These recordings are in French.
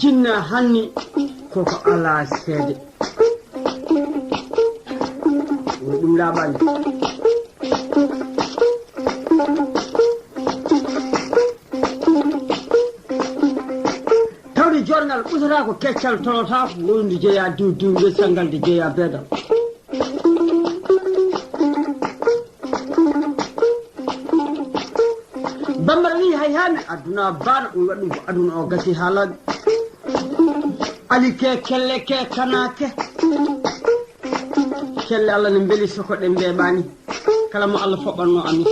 jinna hanni koko ala seede ɗum laaɓani tawde jorngal usata ko keccal tolota ko wonde jeeya diw ngel ngal de jeeya beedal bambara wi hay hande aduna baana o waɗi ɗum ko aduna o gasi haalaɓe ali ke kelle ke kanake kelle Allah ne beeli soko ɗe mbeɓani kala mo Allah foɓanno amin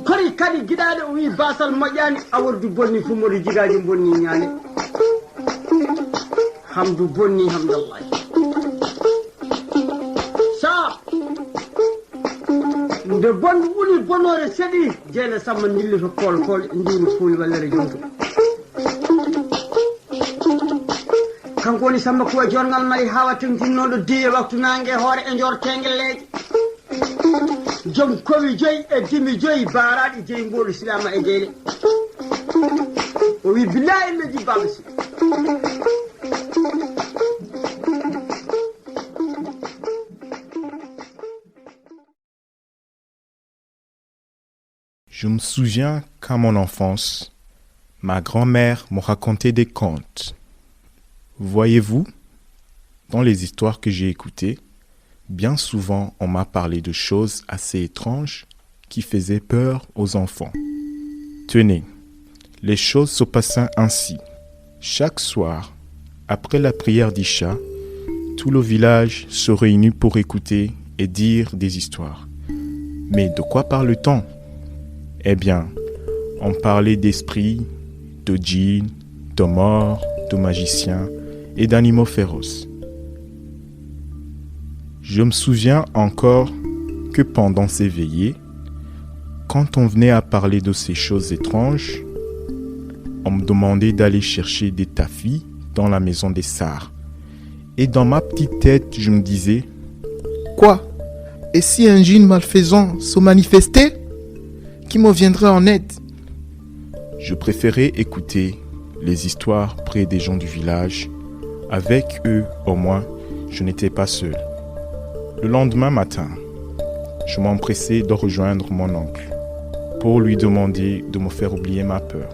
kori kadi giɗaɗe o wi basal moƴƴani awordu bonni fumodu jigaji bonni ñaane hamdu bonni hamdallahi sa nde bondu ɓuri bonore seeɗi jeele samma dillito kolkol ndiwru fuuli wallere jonto kanko woni Samba Kuwa jorngal mari hawa tengtinnoɗo diye waktu nangue hoore e jortengel leeƴe joom kowi 5 e dimi 5 baraɗi jeeyi mboɗo silama e jeyɗe o wi billahi leji babasi Je me souviens qu'à mon enfance, ma grand-mère me racontait des contes. Voyez-vous, dans les histoires que j'ai écoutées, bien souvent on m'a parlé de choses assez étranges qui faisaient peur aux enfants. Tenez, les choses se passaient ainsi. Chaque soir, après la prière d'Isha, tout le village se réunit pour écouter et dire des histoires. Mais de quoi parle-t-on ? Eh bien, on parlait d'esprits, de djinns, de morts, de magiciens et d'animaux féroces. Je me souviens encore que pendant ces veillées, quand on venait à parler de ces choses étranges, on me demandait d'aller chercher des tafis dans la maison des Sarres. Et dans ma petite tête, je me disais, quoi? Et si un djinn malfaisant se manifestait? Qui me viendrait en aide? Je préférais écouter les histoires près des gens du village. Avec eux, au moins, je n'étais pas seul. Le lendemain matin, je m'empressais de rejoindre mon oncle pour lui demander de me faire oublier ma peur.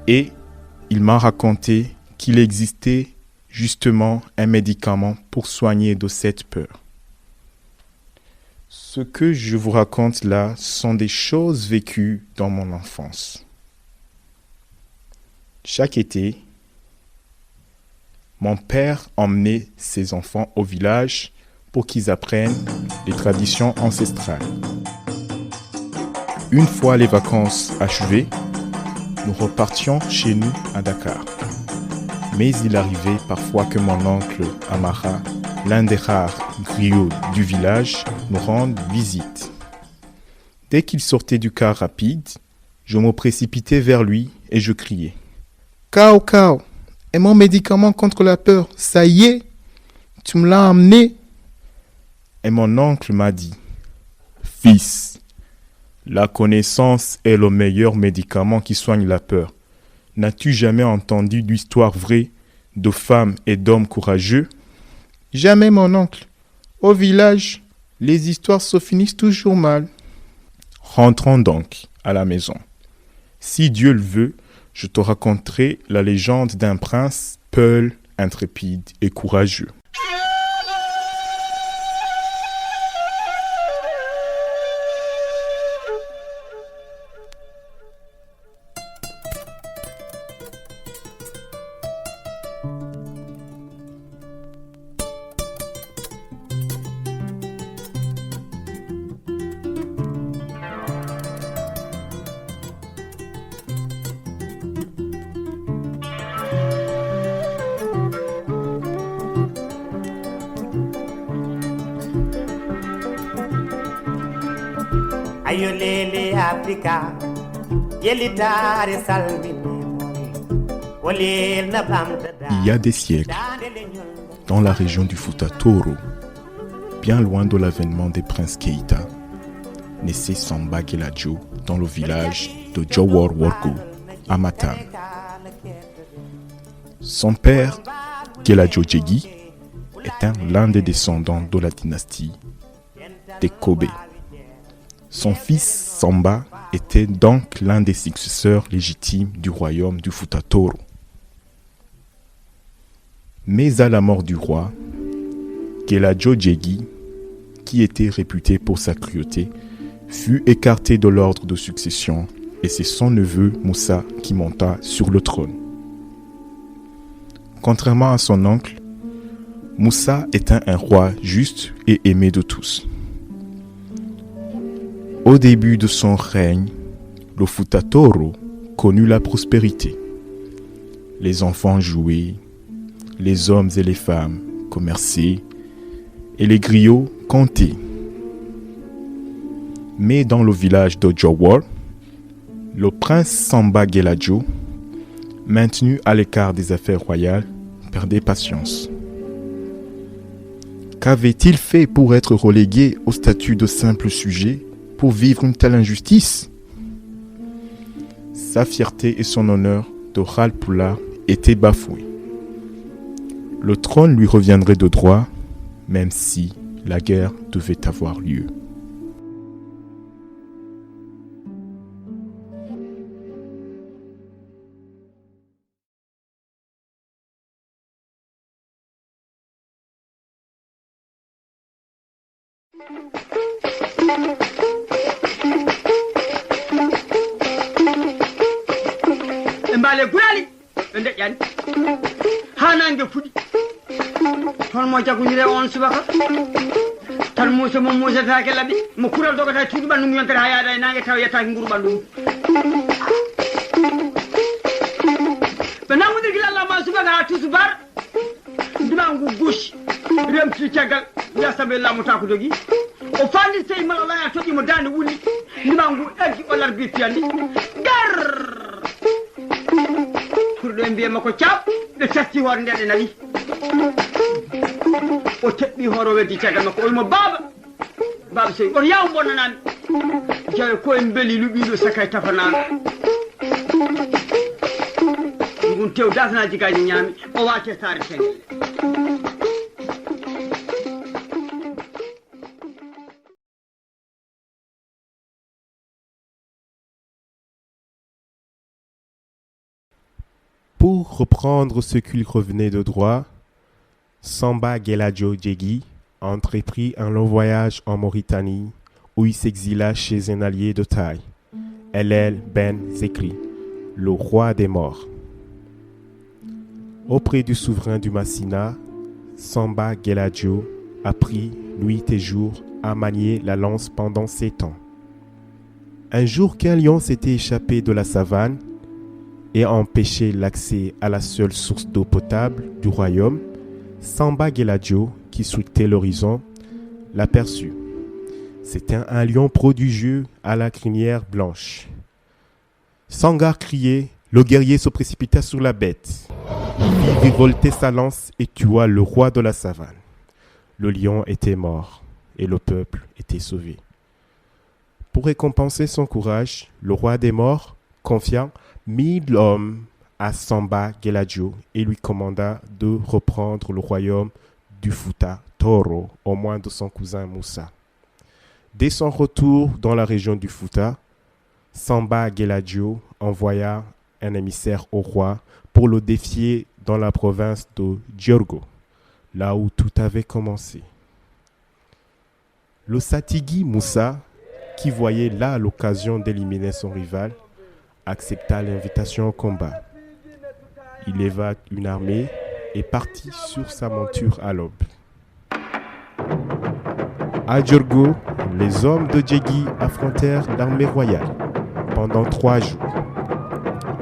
Et il m'a raconté qu'il existait justement un médicament pour soigner de cette peur. Ce que je vous raconte là sont des choses vécues dans mon enfance. Chaque été, mon père emmenait ses enfants au village pour qu'ils apprennent les traditions ancestrales. Une fois les vacances achevées, nous repartions chez nous à Dakar. Mais il arrivait parfois que mon oncle Amara, l'un des rares griots du village, nous rende visite. Dès qu'il sortait du car rapide, je me précipitais vers lui et je criais. Cao, Cao, et mon médicament contre la peur, ça y est, tu me l'as amené. Et mon oncle m'a dit, fils, la connaissance est le meilleur médicament qui soigne la peur. N'as-tu jamais entendu d'histoire vraie de femmes et d'hommes courageux? Jamais, mon oncle. Au village, les histoires se finissent toujours mal. Rentrons donc à la maison. Si Dieu le veut, je te raconterai la légende d'un prince peul, intrépide et courageux. Il y a des siècles, dans la région du Fouta Toro, bien loin de l'avènement des princes Keïta, naissait Samba Geladio dans le village de Jawor Worgo, à Matam. Son père, Geladio Djegi, était l'un des descendants de la dynastie des Kobe. Son fils Samba était donc l'un des successeurs légitimes du royaume du Fouta Toro. Mais à la mort du roi, Geladio Djegi, qui était réputé pour sa cruauté, fut écarté de l'ordre de succession et c'est son neveu Moussa qui monta sur le trône. Contrairement à son oncle, Moussa était un roi juste et aimé de tous. Au début de son règne, le Fouta Toro connut la prospérité. Les enfants jouaient, les hommes et les femmes commerçaient et les griots comptaient. Mais dans le village de Jawor, le prince Samba Geladio, maintenu à l'écart des affaires royales, perdait patience. Qu'avait-il fait pour être relégué au statut de simple sujet pour vivre une telle injustice? Sa fierté et son honneur de Ralpula étaient bafoués. Le trône lui reviendrait de droit, même si la guerre devait avoir lieu. mbale gurali ɓe deƴƴani ha nangue fuɗi holmo jagunire on subaka tan muusa mo muusatake laaɓi mo kural dogata cuuɗi ɓandu mum yontere ha yaada e nangue taw yettaki nguru ɓandu mum ɓe nangudir gila ma subaka ha tusubar dimangu gauche remti caggal yasaɓe lamotako jogui o fandi sey mala laya toƴimo dande wuli dimangu eggi o larbi piyandi gar kurɗo en mbiyama ko caab ɓe testi hoore nden e nawi o teɓɓi hoore o weddi caggal makko o wimo baba sey oto yaw bonnanami jawe koyen beeli luɓiɗo sakay tafanaɗo ɗum tew dasnaji gaji ñaami o wate saare tengel Pour reprendre ce qu'il revenait de droit, Samba Geladio Djegi entreprit un long voyage en Mauritanie où il s'exila chez un allié de taille, El Ben Zekri, le roi des morts. Auprès du souverain du Massina, Samba Geladio apprit nuit et jour à manier la lance pendant 7 ans. Un jour qu'un lion s'était échappé de la savane et a empêché l'accès à la seule source d'eau potable du royaume, Samba Geladio, qui scrutait l'horizon, l'aperçut. C'était un lion prodigieux à la crinière blanche. Sans garde crié, le guerrier se précipita sur la bête. Il fit volter sa lance et tua le roi de la savane. Le lion était mort et le peuple était sauvé. Pour récompenser son courage, le roi des morts confia 1000 hommes à Samba Geladio et lui commanda de reprendre le royaume du Fouta Toro aux mains de son cousin Moussa. Dès son retour dans la région du Fouta, Samba Geladio envoya un émissaire au roi pour le défier dans la province de Djorgo, là où tout avait commencé. Le Satigui Moussa, qui voyait là l'occasion d'éliminer son rival, accepta l'invitation au combat. Il leva une armée et partit sur sa monture à l'aube. À Djorgo, les hommes de Djegi affrontèrent l'armée royale pendant 3 jours.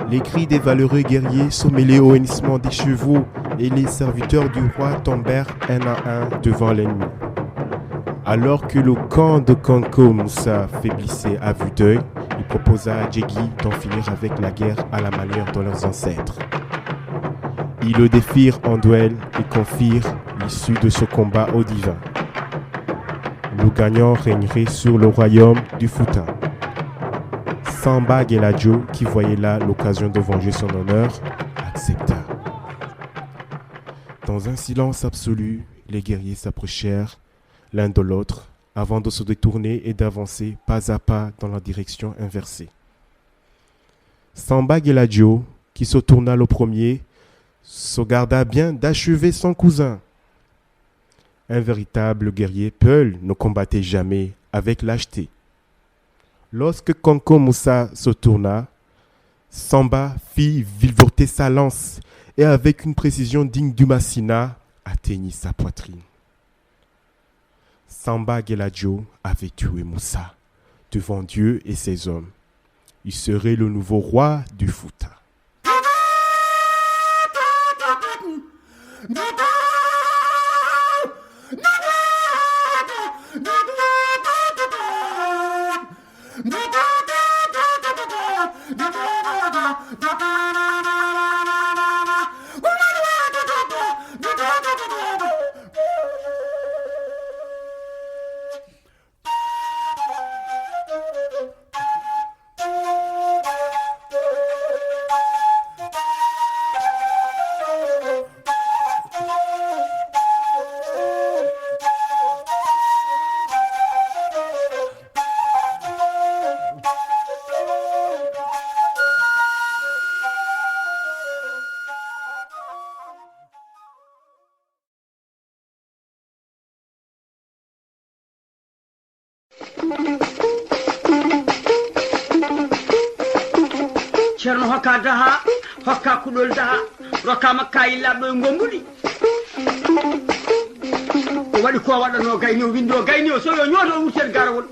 Les cris des valeureux guerriers se mêlaient au hennissement des chevaux et les serviteurs du roi tombèrent un à un devant l'ennemi. Alors que le camp de Kanko Moussa faiblissait à vue d'œil, il proposa à Djegui d'en finir avec la guerre à la manière de leurs ancêtres. Ils le défirent en duel et confirent l'issue de ce combat au divin. Le gagnant régnerait sur le royaume du Fouta. Samba Geladjo, qui voyait là l'occasion de venger son honneur, accepta. Dans un silence absolu, les guerriers s'approchèrent l'un de l'autre avant de se détourner et d'avancer pas à pas dans la direction inversée. Samba Geladjo, qui se tourna le premier, se garda bien d'achever son cousin. Un véritable guerrier Peul ne combattait jamais avec lâcheté. Lorsque Kanko Moussa se tourna, Samba fit virevolter sa lance et avec une précision digne du Massina, atteignit sa poitrine. Samba Geladjo avait tué Moussa devant Dieu et ses hommes. Il serait le nouveau roi du Fouta. ceerno hokka daha hokka kuɗol daha rokka makka yillaɓe ɗo gombuɗi o waɗi ko waɗano gayni o windi o gayni o so yo ñooto o wurtel garawol